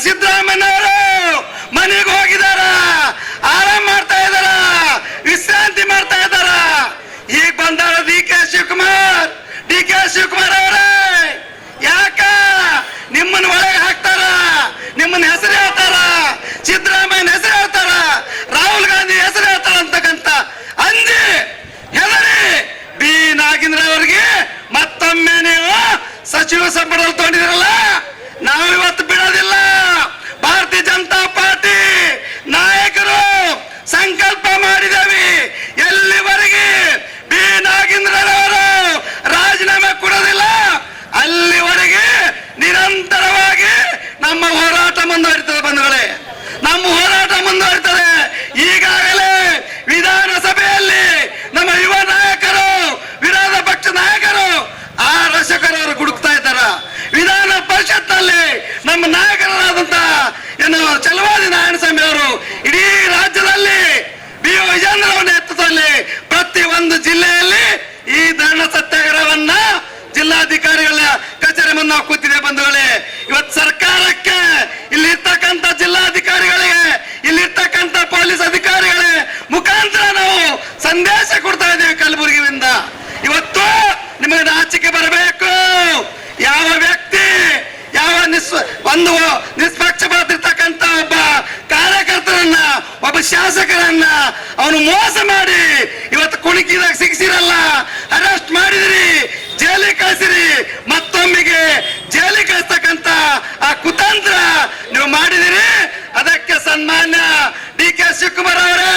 ಸಿದ್ದರಾಮಯ್ಯನವರು ಮನೆಗೆ ಹೋಗಿದಾರ, ಆರಾಮ್ ಮಾಡ್ತಾ ಇದಾರ, ವಿಶ್ರಾಂತಿ ಮಾಡ್ತಾ ಇದಾರ. ಈಗ ಬಂದಾರ ಡಿ ಕೆ ಶಿವಕುಮಾರ್ ಅವರೇ, ಯಾಕ ನಿಮ್ಮನ್ನ ಒಳಗೆ ಹಾಕ್ತಾರ, ನಿಮ್ಮನ್ನ ಹೆಸರು ಹೇಳ್ತಾರ, ಸಿದ್ದರಾಮಯ್ಯನ ಹೆಸರು ಹೇಳ್ತಾರ, ರಾಹುಲ್ ಗಾಂಧಿ ಹೆಸರು ಹೇಳ್ತಾರ ಅಂತಕ್ಕಂಥ ಅಂಜಿ ಹೆದರಿ ಬಿ ನಾಗೇಂದ್ರ ಅವರಿಗೆ ಮತ್ತೊಮ್ಮೆ ನೀವು ಸಚಿವ ಸಂಪುಟದಲ್ಲಿ ತಗೊಂಡಿದ್ರಲ್ಲ, ನಾವು ಇವತ್ತು ಬಿಡೋದಿಲ್ಲ. ಭಾರತೀಯ ಜನತಾ ಪಾರ್ಟಿ ನಾಯಕರು ಸಂಕಲ್ಪ ಮಾಡಿದ್ದೇವೆ, ಎಲ್ಲಿವರೆಗೆ ಬಿ ನಾಗೇಂದ್ರರವರು ರಾಜೀನಾಮೆ ಕೊಡೋದಿಲ್ಲ ಅಲ್ಲಿವರೆಗೆ ನಿರಂತರವಾಗಿ ನಮ್ಮ ಹೋರಾಟ ಮುಂದುವರಿತದೆ. ಬಂಧುಗಳೇ, ನಮ್ಮ ಹೋರಾಟ ಮುಂದುವರಿತದೆ. ಈಗಾಗಲೇ ವಿಧಾನಸಭೆಯಲ್ಲಿ ನಮ್ಮ ಯುವ ನಾಯಕರು, ವಿರೋಧ ಪಕ್ಷ ನಾಯಕರು ಅವರು ಗುಡುಕ್ತಾ ಇದ್ದಾರ. ವಿಧಾನ ಪರಿಷತ್ನಲ್ಲಿ ನಮ್ಮ ನಾಯಕರಾದಂತ ಏನು ಚಲವಾದಿ ನಾರಾಯಣಸ್ವಾಮಿ ಅವರು ಇಡೀ ರಾಜ್ಯದಲ್ಲಿ ಬಿ ವಿಜೇಂದ್ರ ಅವರ ನೇತೃತ್ವದಲ್ಲಿ ಪ್ರತಿ ಒಂದು ಜಿಲ್ಲೆಯಲ್ಲಿ ಈ ಧರಣ ಸತ್ಯಾಗ್ರಹವನ್ನ ಜಿಲ್ಲಾಧಿಕಾರಿಗಳ ಕಚೇರಿ ಮುಂದೆ ನಾವು ಕೂತಿದೆ. ಬಂಧುಗಳೇ, ಇವತ್ತು ಸರ್ಕಾರಕ್ಕೆ, ಇಲ್ಲಿರ್ತಕ್ಕಂಥ ಜಿಲ್ಲಾಧಿಕಾರಿಗಳಿಗೆ, ಇಲ್ಲಿರ್ತಕ್ಕಂಥ ಪೊಲೀಸ್ ಅಧಿಕಾರಿಗಳೇ ಮುಖಾಂತರ ನಾವು ಸಂದೇಶ ಕೊಡ್ತಾ ಇದ್ದೇವೆ. ಕಲಬುರಗಿಯಿಂದ ಇವತ್ತು ನಿಮಗೆ ನಾಚಿಕೆ ಬರಬೇಕು. ಯಾವ ವ್ಯಕ್ತಿ, ಯಾವ ಒಂದು ನಿಷ್ಪಕ್ಷಪಾತಿರ್ತಕ್ಕಂಥ ಒಬ್ಬ ಕಾರ್ಯಕರ್ತರನ್ನ, ಒಬ್ಬ ಶಾಸಕರನ್ನ ಅವನು ಮೋಸ ಮಾಡಿ ಇವತ್ತು ಕುಣಿಕಿದಾಗ ಸಿಕ್ಕಿಸಿರಲ್ಲ, ಅರೆಸ್ಟ್ ಮಾಡಿದಿರಿ, ಜೈಲಿಗೆ ಕಳಿಸಿರಿ, ಮತ್ತೊಮ್ಮೆಗೆ ಜೈಲಿಗೆ ಕಳಿಸ್ತಕ್ಕಂಥ ಆ ಕುತಂತ್ರ ನೀವು ಮಾಡಿದಿರಿ. ಅದಕ್ಕೆ ಸನ್ಮಾನ್ಯ ಡಿ ಕೆ ಶಿವಕುಮಾರ್ ಅವರೇ